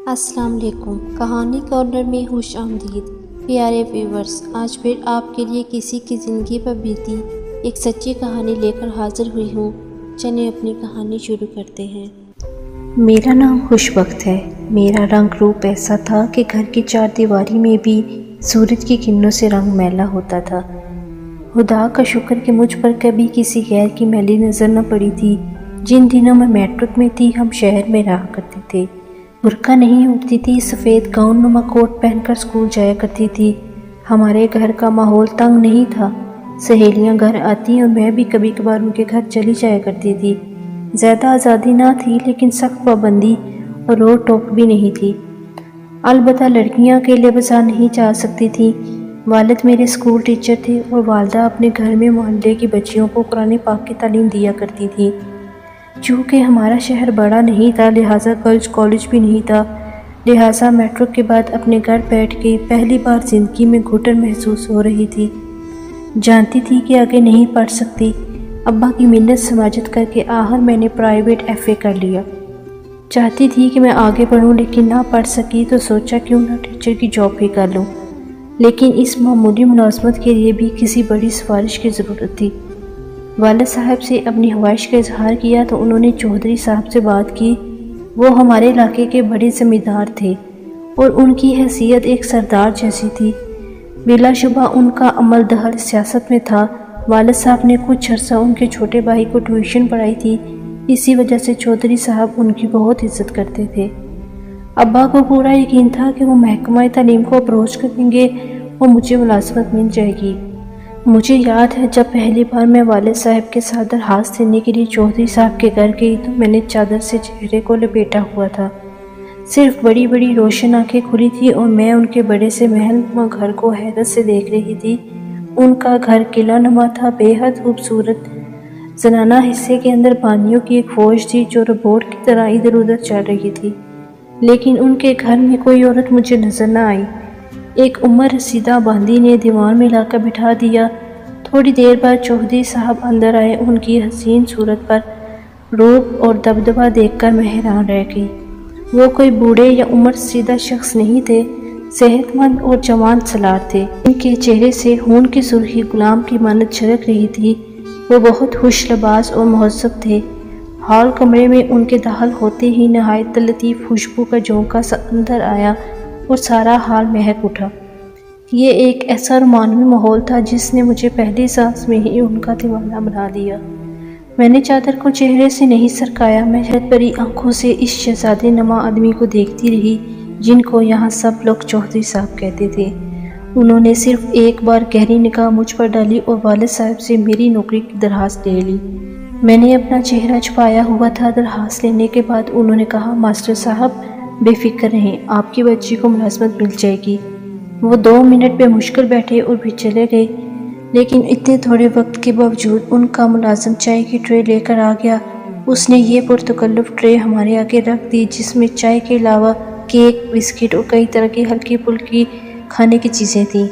السلام علیکم۔ کہانی کارنر میں خوش آمدید پیارے ویورز، آج پھر آپ کے لیے کسی کی زندگی پر بیتی ایک سچی کہانی لے کر حاضر ہوئی ہوں۔ چلیں اپنی کہانی شروع کرتے ہیں۔ میرا نام خوش وقت ہے۔ میرا رنگ روپ ایسا تھا کہ گھر کی چار دیواری میں بھی سورج کی کرنوں سے رنگ میلا ہوتا تھا۔ خدا کا شکر کہ مجھ پر کبھی کسی غیر کی میلی نظر نہ پڑی تھی۔ جن دنوں میں میٹرک میں تھی، ہم شہر میں رہا کرتے تھے۔ برقع نہیں اڑتی تھی، سفید گاؤن نما کوٹ پہن کر اسکول جایا کرتی تھی۔ ہمارے گھر کا ماحول تنگ نہیں تھا۔ سہیلیاں گھر آتی اور میں بھی کبھی کبھار ان کے گھر چلی جایا کرتی تھی۔ زیادہ آزادی نہ تھی، لیکن سخت پابندی اور روک ٹوک بھی نہیں تھی۔ البتہ لڑکیاں اکیلے بازار نہیں جا سکتی تھیں۔ والد میرے اسکول ٹیچر تھے اور والدہ اپنے گھر میں محلے کی بچیوں کو قرآن پاک کی تعلیم دیا کرتی تھی۔ چونکہ ہمارا شہر بڑا نہیں تھا، لہٰذا گرلز کالج بھی نہیں تھا، لہٰذا میٹرک کے بعد اپنے گھر بیٹھ کے پہلی بار زندگی میں گھٹن محسوس ہو رہی تھی۔ جانتی تھی کہ آگے نہیں پڑھ سکتی۔ ابا کی منت سماجت کر کے آخر میں نے پرائیویٹ FA کر لیا۔ چاہتی تھی کہ میں آگے پڑھوں، لیکن نہ پڑھ سکی تو سوچا کیوں نہ ٹیچر کی جاب ہی کر لوں۔ لیکن اس معمولی ملازمت کے لیے بھی کسی بڑی سفارش کی ضرورت تھی۔ والد صاحب سے اپنی خواہش کا اظہار کیا تو انہوں نے چودھری صاحب سے بات کی۔ وہ ہمارے علاقے کے بڑے زمیندار تھے اور ان کی حیثیت ایک سردار جیسی تھی۔ بلا شبہ ان کا عمل دخل سیاست میں تھا۔ والد صاحب نے کچھ عرصہ ان کے چھوٹے بھائی کو ٹیوشن پڑھائی تھی، اسی وجہ سے چودھری صاحب ان کی بہت عزت کرتے تھے۔ ابا کو پورا یقین تھا کہ وہ محکمہ تعلیم کو اپروچ کریں گے اور مجھے ملازمت مل جائے گی۔ مجھے یاد ہے جب پہلی بار میں والد صاحب کے ساتھ درخواست دینے کے لیے چودھری صاحب کے گھر گئی تو میں نے چادر سے چہرے کو لپیٹا ہوا تھا۔ صرف بڑی بڑی روشن آنکھیں کھلی تھی اور میں ان کے بڑے سے محل نما گھر کو حیرت سے دیکھ رہی تھی۔ ان کا گھر قلعہ نما تھا، بے حد خوبصورت۔ زنانہ حصے کے اندر بانیوں کی ایک فوج تھی جو روبوٹ کی طرح ادھر ادھر چل رہی تھی، لیکن ان کے گھر میں کوئی عورت مجھے نظر نہ آئی۔ ایک عمر رسیدہ باندی نے دیوار میں لا کر بٹھا دیا۔ تھوڑی دیر بعد چودھری صاحب اندر آئے۔ ان کی حسین صورت پر روب اور دبدبہ دیکھ کر میں حیران رہ گئی۔ وہ کوئی بوڑھے یا عمر رسیدہ شخص نہیں تھے، صحت مند اور جوان سالار تھے۔ ان کے چہرے سے خون کی سرخی غلام کی مانند چھلک رہی تھی۔ وہ بہت خوش لباس اور مہذب تھے۔ ہال کمرے میں ان کے داخل ہوتے ہی نہایت لطیف خوشبو کا جھونکا سا اندر آیا اور سارا ہال مہک اٹھا۔ یہ ایک ایسا رومانوی ماحول تھا جس نے مجھے پہلی سانس میں ہی ان کا دیوانہ بنا دیا۔ میں نے چادر کو چہرے سے نہیں سرکایا، میں حیرت بھری آنکھوں سے اس شہزادے نما آدمی کو دیکھتی رہی جن کو یہاں سب لوگ چودھری صاحب کہتے تھے۔ انہوں نے صرف ایک بار گہری نگاہ مجھ پر ڈالی اور والد صاحب سے میری نوکری کی درخواست لے لی۔ میں نے اپنا چہرہ چھپایا ہوا تھا۔ درخواست لینے کے بعد انہوں نے کہا، ماسٹر صاحب بے فکر رہیں، آپ کی بچی کو ملازمت مل جائے گی۔ وہ 2 منٹ پہ مشکل بیٹھے اور بھی چلے گئے، لیکن اتنے تھوڑے وقت کے باوجود ان کا ملازم چائے کی ٹرے لے کر آ گیا۔ اس نے یہ پرتکلف ٹرے ہمارے آگے رکھ دی جس میں چائے کے علاوہ کیک، بسکٹ اور کئی طرح کی ہلکی پھلکی کھانے کی چیزیں تھیں۔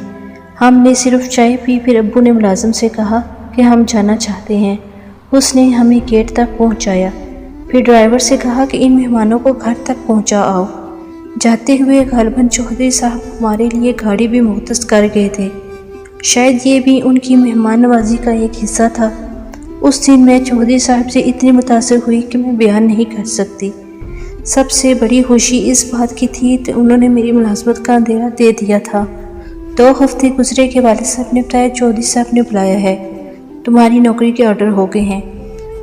ہم نے صرف چائے پی، پھر ابو نے ملازم سے کہا کہ ہم جانا چاہتے ہیں۔ اس نے ہمیں گیٹ تک پہنچایا، پھر ڈرائیور سے کہا کہ ان مہمانوں کو گھر تک پہنچا آؤ۔ جاتے ہوئے غالباً چودھری صاحب ہمارے لیے گاڑی بھی مختص کر گئے تھے۔ شاید یہ بھی ان کی مہمان نوازی کا ایک حصہ تھا۔ اس دن میں چودھری صاحب سے اتنی متاثر ہوئی کہ میں بیان نہیں کر سکتی۔ سب سے بڑی خوشی اس بات کی تھی کہ انہوں نے میری ملازمت کا اندیشہ دے دیا تھا۔ 2 ہفتے گزرے کہ والد صاحب نے بتایا، چودھری صاحب نے بلایا ہے، تمہاری نوکری کے آرڈر ہو گئے ہیں۔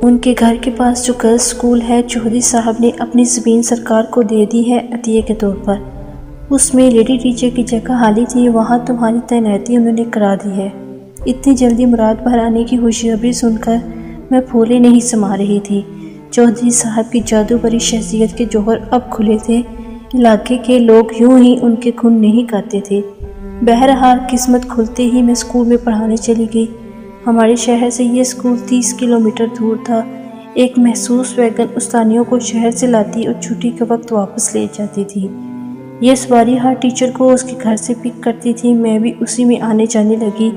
ان کے گھر کے پاس جو گرلز اسکول ہے، چودھری صاحب نے اپنی زمین سرکار کو دے دی ہے عطیے کے طور پر۔ اس میں لیڈی ٹیچر کی جگہ خالی تھی، وہاں تمہاری تعیناتی انہوں نے کرا دی ہے۔ اتنی جلدی مراد بھر آنے کی خوشخبری سن کر میں پھولے نہیں سما رہی تھی۔ چودھری صاحب کی جادو بری شخصیت کے جوہر اب کھلے تھے۔ علاقے کے لوگ یوں ہی ان کے خون نہیں کرتے تھے۔ بہرحال قسمت کھلتے ہی میں اسکول میں پڑھانے چلی گئی۔ ہمارے شہر سے یہ اسکول 30 کلومیٹر دور تھا۔ ایک مخصوص ویگن استانیوں کو شہر سے لاتی اور چھٹی کے وقت واپس لے جاتی تھی۔ یہ سواری ہر ٹیچر کو اس کے گھر سے پک کرتی تھی۔ میں بھی اسی میں آنے جانے لگی۔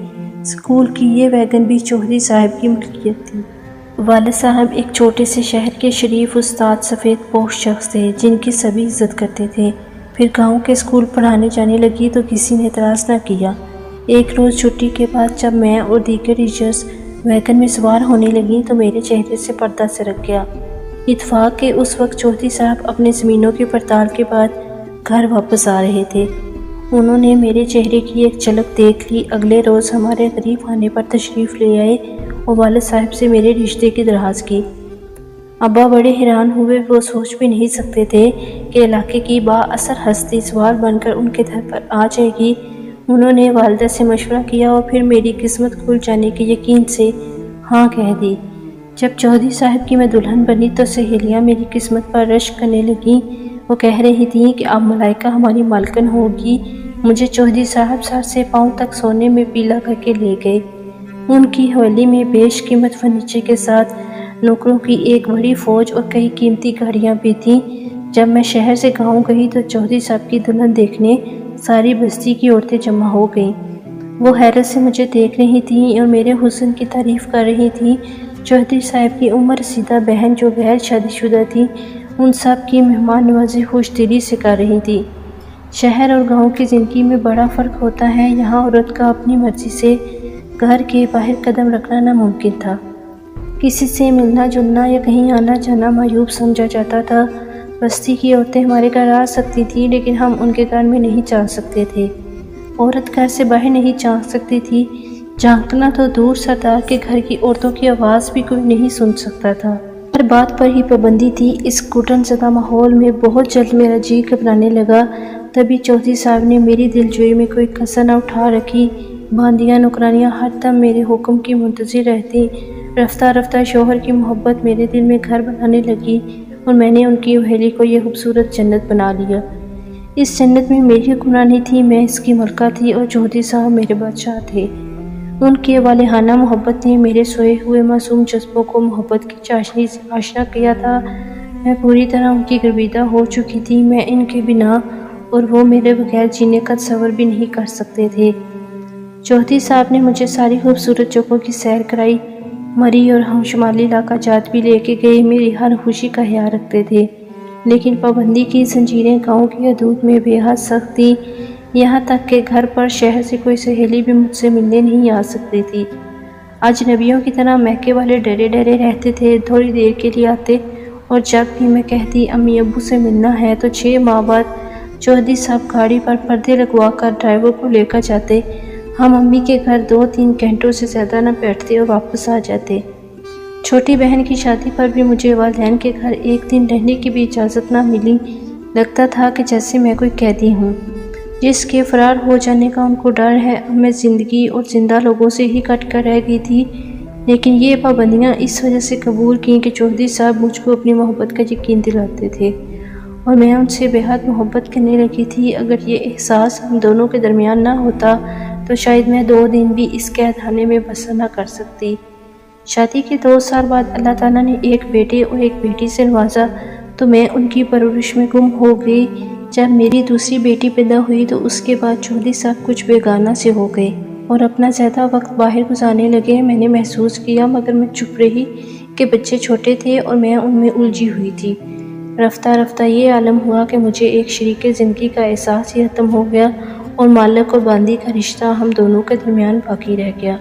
اسکول کی یہ ویگن بھی چودھری صاحب کی ملکیت تھی۔ والد صاحب ایک چھوٹے سے شہر کے شریف استاد سفید پوش شخص تھے جن کی سبھی عزت کرتے تھے۔ پھر گاؤں کے اسکول پڑھانے جانے لگی تو کسی نے اعتراض نہ کیا۔ ایک روز چھٹی کے بعد جب میں اور دیگر ٹیچرز ویگن میں سوار ہونے لگیں تو میرے چہرے سے پردہ سرک گیا۔ اتفاق کہ اس وقت چودھری صاحب اپنے زمینوں کی پڑتال کے بعد گھر واپس آ رہے تھے۔ انہوں نے میرے چہرے کی ایک جھلک دیکھ لی۔ اگلے روز ہمارے غریب خانے پر تشریف لے آئے اور والد صاحب سے میرے رشتے کی درخواست کی۔ ابا بڑے حیران ہوئے، وہ سوچ بھی نہیں سکتے تھے کہ علاقے کی با اثر ہستی سوال بن کر ان کے گھر پر آ جائے گی۔ انہوں نے والدہ سے مشورہ کیا اور پھر میری قسمت کھل جانے کے یقین سے ہاں کہہ دی۔ جب چودھری صاحب کی میں دلہن بنی تو سہیلیاں میری قسمت پر رشک کرنے لگیں۔ وہ کہہ رہی تھیں کہ اب ملائکہ ہماری مالکن ہوگی۔ مجھے چودھری صاحب سر سے پاؤں تک سونے میں پیلا کر کے لے گئے۔ ان کی حویلی میں بیش قیمت فرنیچر کے ساتھ نوکروں کی ایک بڑی فوج اور کئی قیمتی گاڑیاں بھی تھیں۔ جب میں شہر سے گاؤں گئی تو چودھری صاحب کی دلہن دیکھنے ساری بستی کی عورتیں جمع ہو گئیں۔ وہ حیرت سے مجھے دیکھ رہی تھیں اور میرے حسن کی تعریف کر رہی تھیں۔ چودھری صاحب کی عمر رسیدہ بہن جو غیر شادی شدہ تھی ان سب کی مہمان نوازی خوش دلی سے کر رہی تھی۔ شہر اور گاؤں کی زندگی میں بڑا فرق ہوتا ہے۔ یہاں عورت کا اپنی مرضی سے گھر کے باہر قدم رکھنا ناممکن تھا۔ کسی سے ملنا جلنا یا کہیں آنا جانا معیوب سمجھا جاتا تھا۔ بستی کی عورتیں ہمارے گھر آ سکتی تھیں لیکن ہم ان کے گھر میں نہیں جا سکتے تھے۔ عورت گھر سے باہر نہیں جھانک سکتی تھی۔ جھانکنا تو دور، سردار کے گھر کی عورتوں کی آواز بھی کوئی نہیں سن سکتا تھا۔ ہر بات پر ہی پابندی تھی۔ اس گھٹن زدہ ماحول میں بہت جلد میرا جی گھبرانے لگا۔ تبھی چودھری صاحب نے میری دلجوئی میں کوئی کسر نہ اٹھا رکھی۔ باندیاں نوکرانیاں ہر دم میرے حکم کی منتظر رہتی۔ رفتہ رفتہ شوہر کی محبت میرے دل میں گھر بنانے لگی اور میں نے ان کی اہلیہ کو یہ خوبصورت جنت بنا لیا۔ اس جنت میں میری حکمرانی تھی، میں اس کی ملکہ تھی اور چودھری صاحب میرے بادشاہ تھے۔ ان کی والہانہ محبت نے میرے سوئے ہوئے معصوم جذبوں کو محبت کی چاشنی سے آشنا کیا تھا۔ میں پوری طرح ان کی گرویدہ ہو چکی تھی۔ میں ان کے بنا اور وہ میرے بغیر جینے کا تصور بھی نہیں کر سکتے تھے۔ چودھری صاحب نے مجھے ساری خوبصورت جگہوں کی سیر کرائی۔ مری اور ہم شمالی علاقہ جات بھی لے کے گئے، میری ہر خوشی کا خیال رکھتے تھے۔ لیکن پابندی کی زنجیریں گاؤں کی حدود میں بے حد سخت تھیں، یہاں تک کہ گھر پر شہر سے کوئی سہیلی بھی مجھ سے ملنے نہیں آ سکتی تھی۔ اجنبیوں کی طرح میکے والے ڈرے ڈرے رہتے تھے، تھوڑی دیر کے لیے آتے اور جب بھی میں کہتی امی ابو سے ملنا ہے تو 6 ماہ بعد چودھری صاحب گاڑی پر پردے لگوا کر ڈرائیور کو لے کر جاتے۔ ہم امی کے گھر 2-3 گھنٹوں سے زیادہ نہ بیٹھتے اور واپس آ جاتے۔ چھوٹی بہن کی شادی پر بھی مجھے والدین کے گھر ایک دن رہنے کی بھی اجازت نہ ملی۔ لگتا تھا کہ جیسے میں کوئی قیدی ہوں جس کے فرار ہو جانے کا ان کو ڈر ہے۔ اب میں زندگی اور زندہ لوگوں سے ہی کٹ کر رہ گئی تھی، لیکن یہ پابندیاں اس وجہ سے قبول کیں کہ چودھری صاحب مجھ کو اپنی محبت کا یقین دلاتے تھے اور میں ان سے بے حد محبت کرنے لگی تھی۔ اگر یہ احساس ہم دونوں کے درمیان نہ ہوتا تو شاید میں 2 دن بھی اس قید خانے میں بسر نہ کر سکتی۔ شادی کے 2 سال بعد اللہ تعالیٰ نے ایک بیٹے اور ایک بیٹی سے نوازا تو میں ان کی پرورش میں گم ہو گئی۔ جب میری دوسری بیٹی پیدا ہوئی تو اس کے بعد چودھری صاحب کچھ بیگانہ سے ہو گئے اور اپنا زیادہ وقت باہر گزارنے لگے۔ میں نے محسوس کیا مگر میں چپ رہی کہ بچے چھوٹے تھے اور میں ان میں الجھی ہوئی تھی۔ رفتہ رفتہ یہ عالم ہوا کہ مجھے ایک شریک زندگی کا احساس ہی ختم ہو گیا اور مالک اور باندی کا رشتہ ہم دونوں کے درمیان باقی رہ گیا۔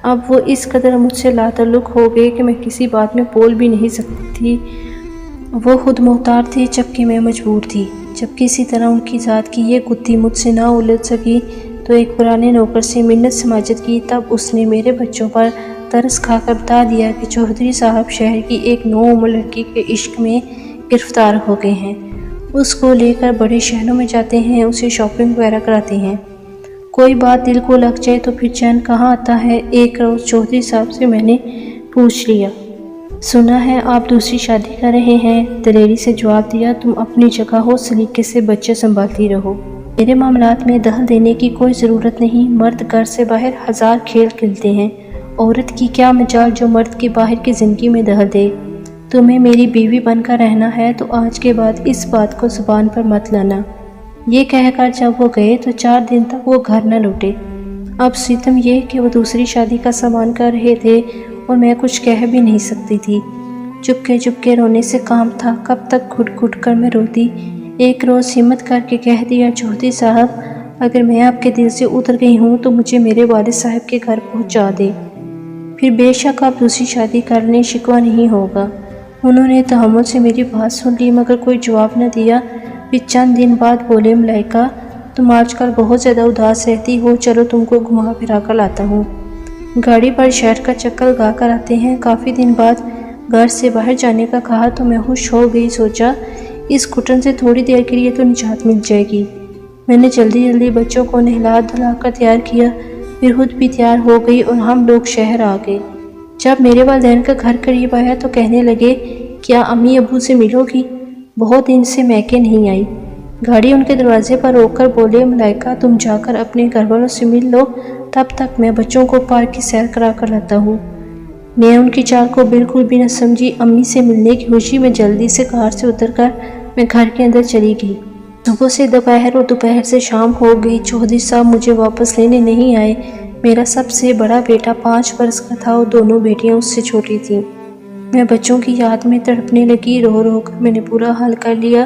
اب وہ اس قدر مجھ سے لا تعلق ہو گئے کہ میں کسی بات میں بول بھی نہیں سکتی تھی۔ وہ خود مختار تھے جبکہ میں مجبور تھی۔ جب کسی طرح ان کی ذات کی یہ گتھی مجھ سے نہ الجھ سکی تو ایک پرانے نوکر سے منت سماجت کی۔ تب اس نے میرے بچوں پر ترس کھا کر بتا دیا کہ چودھری صاحب شہر کی ایک نوعمر لڑکی کے عشق میں گرفتار ہو گئے ہیں، اس کو لے کر بڑے شہروں میں جاتے ہیں، اسے شاپنگ وغیرہ کراتے ہیں۔ کوئی بات دل کو لگ جائے تو پھر چین کہاں آتا ہے۔ ایک روز چودھری صاحب سے میں نے پوچھ لیا، سنا ہے آپ دوسری شادی کر رہے ہیں؟ دلیری سے جواب دیا، تم اپنی جگہ ہو، سلیقے سے بچے سنبھالتی رہو، میرے معاملات میں دخل دینے کی کوئی ضرورت نہیں۔ مرد گھر سے باہر 1000 کھیل کھیلتے ہیں، عورت کی کیا مجال جو مرد کے باہر کی زندگی میں دخل دے۔ تمہیں میری بیوی بن کر رہنا ہے تو آج کے بعد اس بات کو زبان پر مت لانا۔ یہ کہہ کر جب وہ گئے تو 4 دن تک وہ گھر نہ لوٹے۔ اب ستم یہ کہ وہ دوسری شادی کا سامان کر رہے تھے اور میں کچھ کہہ بھی نہیں سکتی تھی۔ چپکے رونے سے کام تھا، کب تک گھٹ گھٹ کر میں روتی۔ ایک روز ہمت کر کے کہہ دیا، چودھری صاحب اگر میں آپ کے دل سے اتر گئی ہوں تو مجھے میرے والد صاحب کے گھر پہنچا دے، پھر بے شک آپ دوسری شادی کر لیں، شکوہ نہیں ہوگا۔ انہوں نے تحمل سے میری بات سن لی مگر کوئی جواب نہ دیا۔ پھر چند دن بعد بولے، ملائکہ تم آج کل بہت زیادہ اداس رہتی ہو، چلو تم کو گھما پھرا کر لاتا ہوں، گاڑی پر شہر کا چکر لگا کر آتے ہیں۔ کافی دن بعد گھر سے باہر جانے کا کہا تو میں خوش ہو گئی، سوچا اس گھٹن سے تھوڑی دیر کے لیے تو نجات مل جائے گی۔ میں نے جلدی بچوں کو نہلا دھلا کر تیار کیا، پھر خود بھی تیار ہو گئی اور ہم لوگ شہر آ گئے۔ جب میرے والدین کا گھر قریب آیا تو کہنے لگے، کیا امی ابو سے ملو گی؟ بہت دن سے میکے نہیں آئی۔ گاڑی ان کے دروازے پر روک کر بولے، ملائکہ تم جا کر اپنے گھر والوں سے مل لو، تب تک میں بچوں کو پارک کی سیر کرا کر لاتا ہوں۔ میں ان کی چال کو بالکل بھی نہ سمجھی۔ امی سے ملنے کی خوشی میں جلدی سے کار سے اتر کر میں گھر کے اندر چلی گئی۔ صبح سے دوپہر اور دوپہر سے شام ہو گئی، چودھری صاحب مجھے واپس لینے نہیں آئے۔ میرا سب سے بڑا بیٹا 5 برس کا تھا اور دونوں بیٹیاں اس سے چھوٹی تھیں۔ میں بچوں کی یاد میں تڑپنے لگی، رو کر میں نے پورا حل کر لیا۔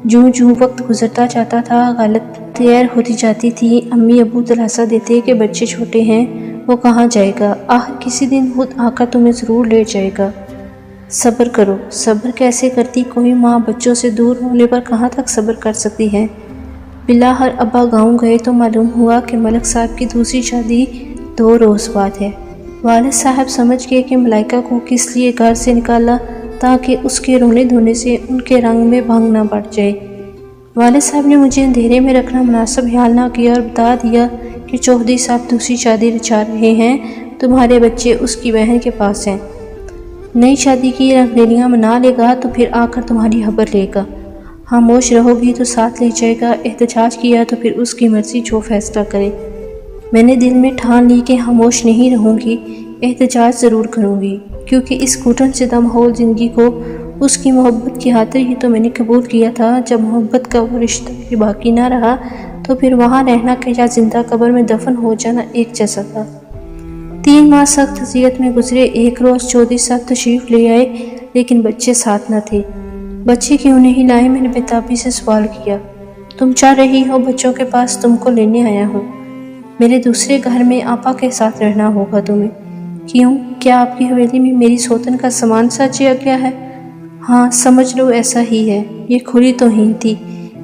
جوں وقت گزرتا جاتا تھا، غلط تیار ہوتی جاتی تھی۔ امی ابو دلاسا دیتے کہ بچے چھوٹے ہیں، وہ کہاں جائے گا، کسی دن خود آ کر تمہیں ضرور لے جائے گا، صبر کرو۔ صبر کیسے کرتی؟ کوئی ماں بچوں سے دور ہونے پر کہاں تک صبر کر سکتی ہے؟ بلاخر ابا گاؤں گئے تو معلوم ہوا کہ ملک صاحب کی دوسری شادی 2 روز بعد ہے۔ والد صاحب سمجھ گئے کہ ملائکہ کو کس لیے گھر سے نکالا، تاکہ اس کے رونے دھونے سے ان کے رنگ میں بھنگ نہ پڑ جائے۔ والد صاحب نے مجھے اندھیرے میں رکھنا مناسب خیال نہ کیا اور بتا دیا کہ چودھری صاحب دوسری شادی رچا رہے ہیں، تمہارے بچے اس کی بہن کے پاس ہیں، نئی شادی کی رنگریلیاں منا لے گا تو پھر آ کر تمہاری خبر لے گا، خاموش رہو گی تو ساتھ لے جائے گا، احتجاج کیا تو پھر اس کی مرضی، جو فیصلہ کرے۔ میں نے دل میں ٹھان لی کہ خاموش نہیں رہوں گی، احتجاج ضرور کروں گی، کیونکہ اس گھٹن زدہ ماحول زندگی کو اس کی محبت کی خاطر ہی تو میں نے قبول کیا تھا۔ جب محبت کا وہ رشتہ بھی باقی نہ رہا تو پھر وہاں رہنا کہ یا زندہ قبر میں دفن ہو جانا ایک جیسا تھا۔ 3 ماہ سخت اذیت میں گزرے۔ ایک روز چودھری صاحب تشریف لے آئے لیکن بچے ساتھ نہ تھے۔ بچے کیوں نہیں لائے؟ میں نے بےتابی سے سوال کیا۔ تم چاہ رہی ہو بچوں کے پاس، تم کو لینے آیا ہوں۔ میرے دوسرے گھر میں آپا کے ساتھ رہنا ہوگا تمہیں۔ کیوں؟ کیا آپ کی حویلی میں میری سوتن کا سامان ساچیا گیا ہے؟ ہاں سمجھ لو ایسا ہی ہے۔ یہ کھلی توہین تھی۔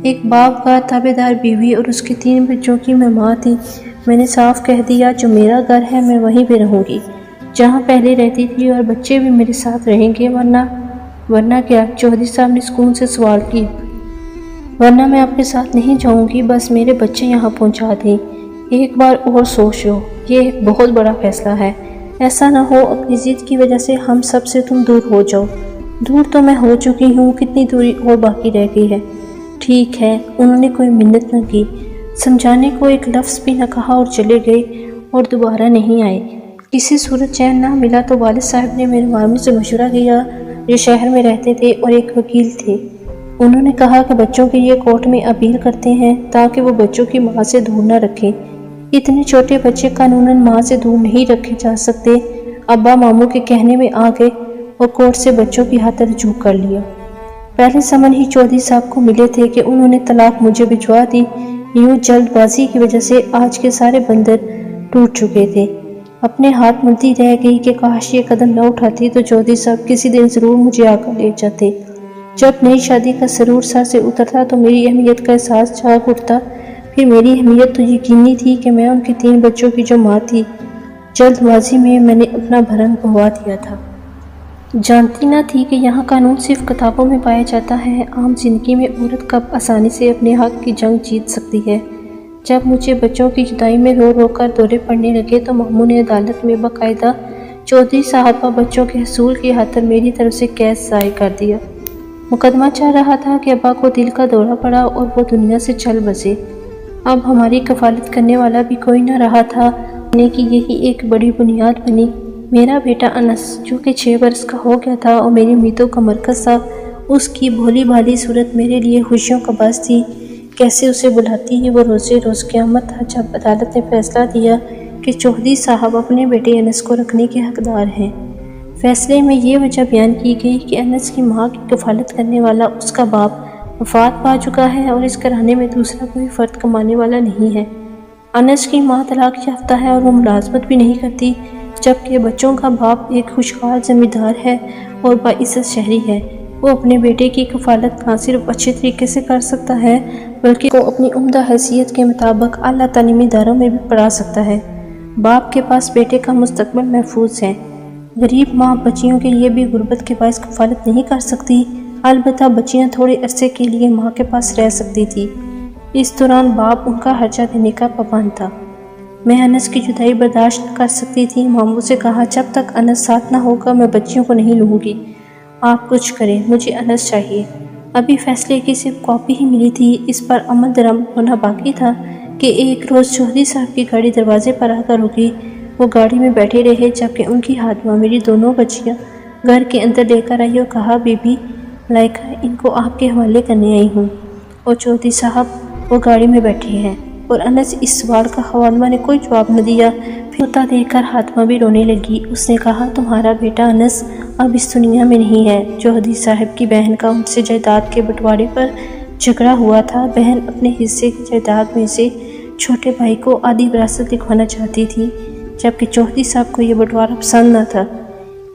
ایک باپ کا تابع دار بیوی اور اس کے 3 بچوں کی میں ماں تھی۔ میں نے صاف کہہ دیا، جو میرا گھر ہے میں وہیں پہ رہوں گی جہاں پہلے رہتی تھی، اور بچے بھی میرے ساتھ رہیں گے۔ ورنہ کیا؟ چودھری صاحب نے سکون سے سوال کیا۔ ورنہ میں آپ کے ساتھ نہیں جاؤں گی، بس میرے بچے یہاں پہنچا دیں۔ ایک بار اور سوچ لو، یہ ایک بہت بڑا فیصلہ ہے۔ ایسا نہ ہو اپنی ضد کی وجہ سے ہم سب سے تم دور ہو جاؤ۔ دور تو میں ہو چکی ہوں، کتنی دوری اور باقی رہ گئی ہے؟ ٹھیک ہے۔ انہوں نے کوئی منت نہ کی، سمجھانے کو ایک لفظ بھی نہ کہا اور چلے گئے اور دوبارہ نہیں آئے۔ کسی صورت چین نہ ملا تو والد صاحب نے میرے ماموں سے مشورہ کیا، جو شہر میں رہتے تھے اور ایک وکیل تھے۔ انہوں نے کہا کہ بچوں کے لیے کورٹ میں اپیل کرتے ہیں تاکہ وہ بچوں کی ماں سے دور نہ رکھیں۔ اتنے چھوٹے بچے قانوناً ماں سے دور نہیں رکھے جا سکتے۔ ابا ماموں کے کہنے میں آ گئے اور کورٹ سے بچوں کی ہاتھ رجوع کر لیا۔ پہلے سمن ہی چودھری صاحب کو ملے تھے کہ انہوں نے طلاق مجھے بھجوا دی۔ یوں جلد بازی کی وجہ سے آج کے سارے بندر ٹوٹ چکے تھے۔ اپنے ہاتھ ملتی رہ گئی کہ کاش یہ قدم نہ اٹھاتی تو چودھری صاحب کسی دن ضرور مجھے آ کر لے جاتے۔ جب نئی شادی کا سرور سر سے اترتا تو میری اہمیت کا احساس جاگ اٹھتا۔ پھر میری اہمیت تو یقینی تھی کہ میں ان کے 3 بچوں کی جو ماں تھی۔ جلد بازی میں نے اپنا بھرم گنوا دیا تھا۔ جانتی نہ تھی کہ یہاں قانون صرف کتابوں میں پایا جاتا ہے، عام زندگی میں عورت کب آسانی سے اپنے حق کی جنگ جیت سکتی ہے۔ جب مجھے بچوں کی جدائی میں رو کر دورے پڑنے لگے تو ماموں نے عدالت میں باقاعدہ چودھری صاحب پر بچوں کے حصول کی خاطر میری طرف سے کیس ضائع کر دیا۔ مقدمہ چل رہا تھا کہ ابا کو دل کا دورہ پڑا اور وہ دنیا سے چل بسے۔ اب ہماری کفالت کرنے والا بھی کوئی نہ رہا تھا، کہ یہی ایک بڑی بنیاد بنی۔ میرا بیٹا انس، جو کہ 6 برس کا ہو گیا تھا اور میری امیدوں کا مرکز تھا، اس کی بھولی بھالی صورت میرے لیے خوشیوں کا باعث تھی۔ کیسے اسے بلاتی ہے وہ روز قیامت تھا جب عدالت نے فیصلہ دیا کہ چودھری صاحب اپنے بیٹے انس کو رکھنے کے حقدار ہیں۔ فیصلے میں یہ وجہ بیان کی گئی کہ انس کی ماں کی کفالت کرنے والا اس کا باپ وفات پا چکا ہے اور اس گھرانے میں دوسرا کوئی فرد کمانے والا نہیں ہے۔ انس کی ماں طلاق یافتہ ہے اور وہ ملازمت بھی نہیں کرتی، جبکہ بچوں کا باپ ایک خوشحال زمیندار ہے اور باعزت شہری ہے۔ وہ اپنے بیٹے کی کفالت نہ صرف اچھے طریقے سے کر سکتا ہے بلکہ وہ اپنی عمدہ حیثیت کے مطابق اعلیٰ تعلیمی اداروں میں بھی پڑھا سکتا ہے۔ باپ کے پاس بیٹے کا مستقبل محفوظ ہے۔ غریب ماں بچیوں کے لیے بھی غربت کے باعث کفالت نہیں کر سکتی، البتہ بچیاں تھوڑے عرصے کے لیے ماں کے پاس رہ سکتی تھی۔ اس دوران باپ ان کا خرچہ دینے کا پابند تھا۔ میں انس کی جدائی برداشت نہ کر سکتی تھی۔ ماموں سے کہا، جب تک انس ساتھ نہ ہوگا میں بچیوں کو نہیں لوں گی، آپ کچھ کریں، مجھے انس چاہیے۔ ابھی فیصلے کی صرف کاپی ہی ملی تھی، اس پر عمل درآمد ہونا باقی تھا کہ ایک روز چودھری صاحب کی گاڑی دروازے پر آ کر رکی۔ وہ گاڑی میں بیٹھے رہے جبکہ ان کی ہاتھواں میری دونوں بچیاں گھر کے اندر لے کر آئی اور کہا، بی بی ملائکہ ان کو آپ کے حوالے کرنے آئی ہوں۔ اور چودھری صاحب وہ گاڑی میں بیٹھے ہیں۔ اور انس اس سوال کا حوالہ نے کوئی جواب نہ دیا۔ پھر ہوتا دیکھ کر ہاتھواں بھی رونے لگی۔ اس نے کہا، تمہارا بیٹا انس اب اس دنیا میں نہیں ہے۔ چودھری صاحب کی بہن کا ان سے جائیداد کے بٹوارے پر جھگڑا ہوا تھا۔ بہن اپنے حصے کی جائیداد میں سے چھوٹے بھائی کو آدھی وراثت لکھوانا چاہتی تھی، جبکہ چودھری صاحب کو یہ بٹوارہ پسند نہ تھا۔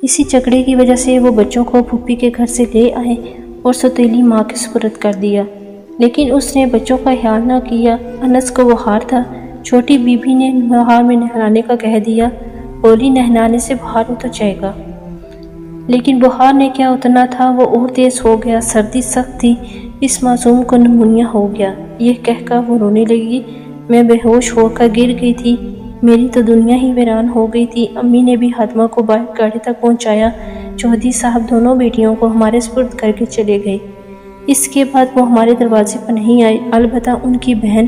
اسی جھگڑے کی وجہ سے وہ بچوں کو پھوپھی کے گھر سے لے آئے اور سوتیلی ماں کے سپرد کر دیا، لیکن اس نے بچوں کا خیال نہ کیا۔ انس کو بخار تھا۔ چھوٹی بی بی نے بہار میں نہلانے کا کہہ دیا، بولی نہلانے سے بخار اتر جائے گا، لیکن بخار نے کیا اترنا تھا، وہ اور تیز ہو گیا۔ سردی سخت تھی، اس معصوم کو نمونیا ہو گیا۔ یہ کہہ کر وہ رونے لگی۔ میں بے ہوش ہو کر گر گئی تھی، میری تو دنیا ہی ویران ہو گئی تھی۔ امی نے بھی ہاتما کو باہر گاڑی تک پہنچایا۔ چودھری صاحب دونوں بیٹیوں کو ہمارے سپرد کر کے چلے گئے۔ اس کے بعد وہ ہمارے دروازے پر نہیں آئے، البتہ ان کی بہن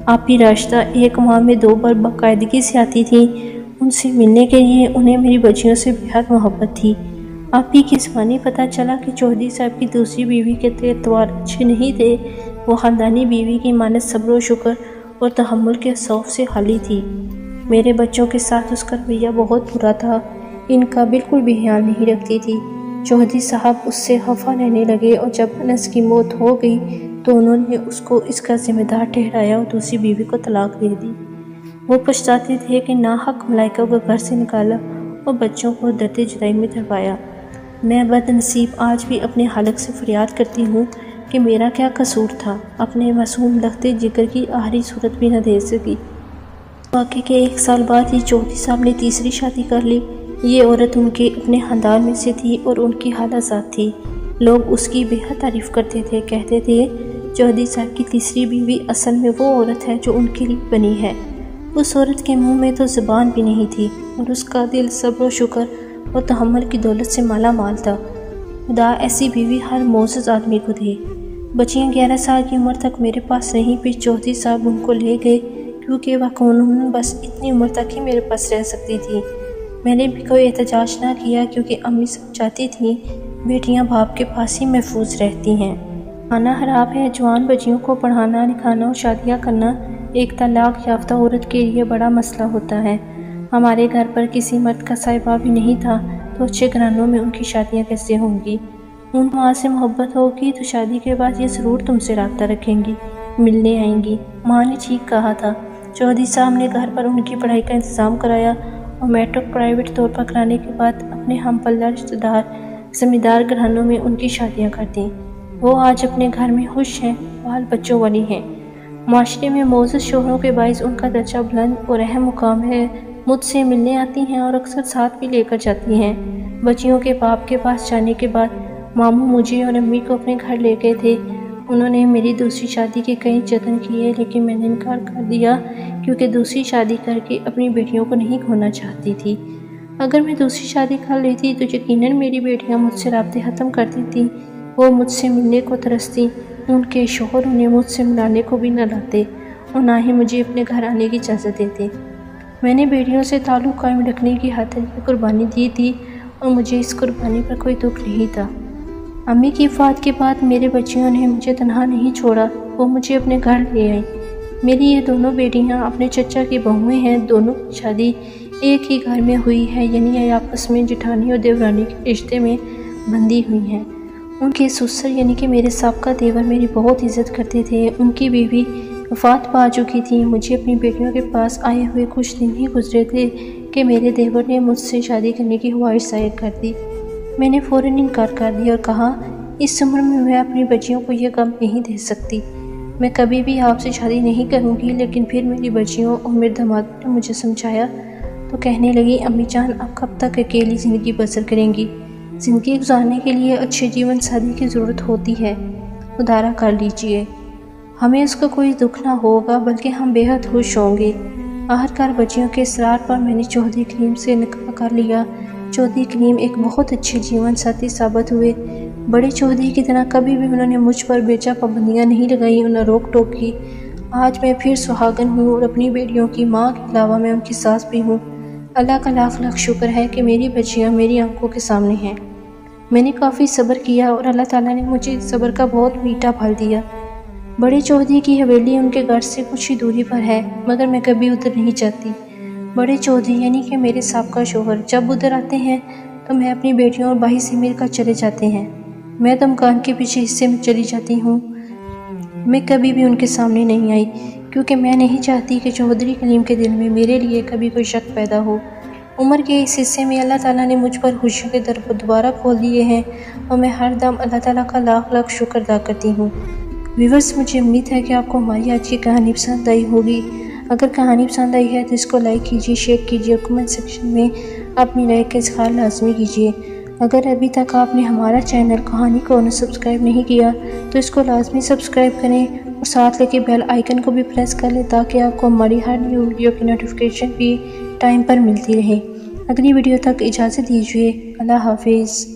آپی راشدہ ایک ماہ میں 2 بار باقاعدگی سے آتی تھیں۔ ان سے ملنے کے لیے انہیں میری بچیوں سے بہت محبت تھی۔ آپی کی زبانی پتہ چلا کہ چودھری صاحب کی دوسری بیوی کے اطوار اچھے نہیں تھے۔ وہ خاندانی بیوی کی مانند صبر و شکر اور تحمل کے صوف سے خالی تھی۔ میرے بچوں کے ساتھ اس کا رویہ بہت برا تھا، ان کا بالکل بھی خیال نہیں رکھتی تھی۔ چودھری صاحب اس سے خفا رہنے لگے اور جب انس کی موت ہو گئی تو انہوں نے اس کو اس کا ذمہ دار ٹھہرایا اور دوسری بیوی کو طلاق دے دی۔ وہ پچھتاتے تھے کہ ناحق ملائکہ کو گھر سے نکالا اور بچوں کو درد جدائی میں دبایا۔ میں بد نصیب آج بھی اپنے خالق سے فریاد کرتی ہوں کہ میرا کیا قصور تھا، اپنے معصوم لخت جگر کی آخری صورت بھی نہ دے سکی۔ واقعے کے 1 سال بعد ہی چودھری صاحب نے تیسری شادی کر لی۔ یہ عورت ان کے اپنے خاندان میں سے تھی اور ان کی خالہ ذات تھی۔ لوگ اس کی بے حد تعریف کرتے تھے، کہتے تھے چودھری صاحب کی تیسری بیوی اصل میں وہ عورت ہے جو ان کے لیے بنی ہے۔ اس عورت کے منہ میں تو زبان بھی نہیں تھی اور اس کا دل صبر و شکر اور تحمل کی دولت سے مالا مال تھا۔ خدا ایسی بیوی ہر معزز آدمی کو دے۔ بچیاں 11 سال کی عمر تک میرے پاس رہیں، پھر چودھری صاحب ان کو لے گئے کیونکہ وہ قانوناً بس اتنی عمر تک ہی میرے پاس رہ سکتی تھی۔ میں نے بھی کوئی احتجاج نہ کیا کیونکہ امی سب چاہتی تھیں بیٹیاں باپ کے پاس ہی محفوظ رہتی ہیں۔ کھانا خراب ہے۔ جوان بچیوں کو پڑھانا لکھانا اور شادیاں کرنا ایک طلاق یافتہ عورت کے لیے بڑا مسئلہ ہوتا ہے۔ ہمارے گھر پر کسی مرد کا سائبہ بھی نہیں تھا، تو اچھے گھرانوں میں ان کی شادیاں کیسے ہوں گی؟ ان کو وہاں سے محبت ہوگی تو شادی کے بعد یہ ضرور تم سے رابطہ رکھیں گی، ملنے آئیں گی۔ ماں نے ٹھیک کہا تھا۔ چودھری صاحب نے گھر پر ان کی پڑھائی کا انتظام کرایا اور میٹرک پرائیویٹ طور پر کرانے کے بعد اپنے ہم پلہ رشتہ دار زمیندار گھرانوں میں ان کی شادیاں کر دیں۔ وہ آج اپنے گھر میں خوش ہیں، بال بچوں والی ہیں۔ معاشرے میں معزز شوہروں کے باعث ان کا درجہ بلند اور اہم مقام ہے۔ مجھ سے ملنے آتی ہیں اور اکثر ساتھ بھی لے کر جاتی ہیں۔ بچیوں کے باپ کے پاس جانے کے بعد ماموں مجھے اور امی کو اپنے گھر لے گئے تھے۔ انہوں نے میری دوسری شادی کے کئی جتن کیے، لیکن میں نے انکار کر دیا کیونکہ دوسری شادی کر کے اپنی بیٹیوں کو نہیں کھونا چاہتی تھی۔ اگر میں دوسری شادی کر لیتی تو یقیناً میری بیٹیاں مجھ سے رابطے ختم کر دیتیں۔ وہ مجھ سے ملنے کو ترستی، ان کے شوہر انہیں مجھ سے ملانے کو بھی نہ لاتے اور نہ ہی مجھے اپنے گھر آنے کی اجازت دیتے۔ میں نے بیٹیوں سے تعلق قائم رکھنے کی خاطر یہ قربانی دی تھی اور مجھے اس قربانی پر کوئی دکھ نہیں تھا۔ امی کی وفات کے بعد میرے بچیوں نے مجھے تنہا نہیں چھوڑا، وہ مجھے اپنے گھر لے آئیں۔ میری یہ دونوں بیٹیاں اپنے چچا کی بہویں ہیں۔ دونوں کی شادی ایک ہی گھر میں ہوئی ہے، یعنی یہ آپس میں جٹھانی اور دیورانی کے رشتے میں بندھی ہوئی ہیں۔ ان کے سسر یعنی کہ میرے سابقہ دیور میری بہت عزت کرتے تھے۔ ان کی بیوی وفات پا چکی تھی۔ مجھے اپنی بیٹیوں کے پاس آئے ہوئے کچھ دن ہی گزرے تھے کہ میرے دیور نے مجھ سے شادی کرنے کی خواہش ظاہر کر دی۔ میں نے فوراً انکار کر دیا اور کہا، اس عمر میں اپنی بچیوں کو یہ غم نہیں دے سکتی۔ میں کبھی بھی آپ سے شادی نہیں کروں گی۔ لیکن پھر میری بچیوں اور میرے داماد نے مجھے سمجھایا تو کہنے لگی، امی جان آپ کب تک اکیلی زندگی بسر کریں گی؟ زندگی گزارنے کے لیے اچھے جیون ساتھی کی ضرورت ہوتی ہے، ادارہ کر لیجئے۔ ہمیں اس کا کوئی دکھ نہ ہوگا بلکہ ہم بے حد خوش ہوں گے۔ آخرکار بچیوں کے اصرار پر میں نے چودھری کلیم سے نکاح کر لیا۔ چودھری کلیم ایک بہت اچھے جیون ساتھی ثابت ہوئے۔ بڑے چودھری کی طرح کبھی بھی انہوں نے مجھ پر بیجا پابندیاں نہیں لگائیں اور نہ روک ٹوک کی۔ آج میں پھر سہاگن ہوں اور اپنی بیٹیوں کی ماں کے علاوہ میں ان کی ساس بھی ہوں۔ اللہ کا لاکھ لاکھ شکر ہے کہ میری بچیاں میری آنکھوں کے سامنے ہیں۔ میں نے کافی صبر کیا اور اللہ تعالیٰ نے مجھے صبر کا بہت میٹھا پھل دیا۔ بڑے چودھری کی حویلی ان کے گھر سے کچھ ہی دوری پر ہے، مگر میں کبھی ادھر نہیں جاتی۔ بڑے چودھری یعنی کہ میرے سابقہ شوہر جب ادھر آتے ہیں تو میں اپنی بیٹیوں اور بھائی سے مل کر چلے جاتے ہیں۔ میں تو مکان کے پیچھے حصے میں چلی جاتی ہوں۔ میں کبھی بھی ان کے سامنے نہیں آئی کیونکہ میں نہیں چاہتی کہ چودھری کلیم کے دل میں میرے لیے کبھی کوئی شک پیدا ہو۔ عمر کے اس حصے میں اللہ تعالیٰ نے مجھ پر خوشیوں کے در دوبارہ کھول دیے ہیں اور میں ہر دم اللہ تعالیٰ کا لاکھ لاکھ شکر ادا کرتی ہوں۔ ویورز، مجھے امید ہے کہ آپ کو ہماری آج کی کہانی پسند آئی ہوگی۔ اگر کہانی پسند آئی ہے تو اس کو لائک کیجیے، شیئر کیجیے اور کمنٹ سیکشن میں اپنی رائے کا اظہار لازمی کیجیے۔ اگر ابھی تک آپ نے ہمارا چینل کہانی کارنر سبسکرائب نہیں کیا تو اس کو لازمی سبسکرائب کریں اور ساتھ لگے بیل آئیکن کو بھی پریس کر لیں تاکہ آپ کو ہماری ہر نیو ویڈیو کی نوٹیفیکیشن بھی ٹائم پر ملتی رہے۔ اگلی ویڈیو تک اجازت دیجیے۔ اللہ حافظ۔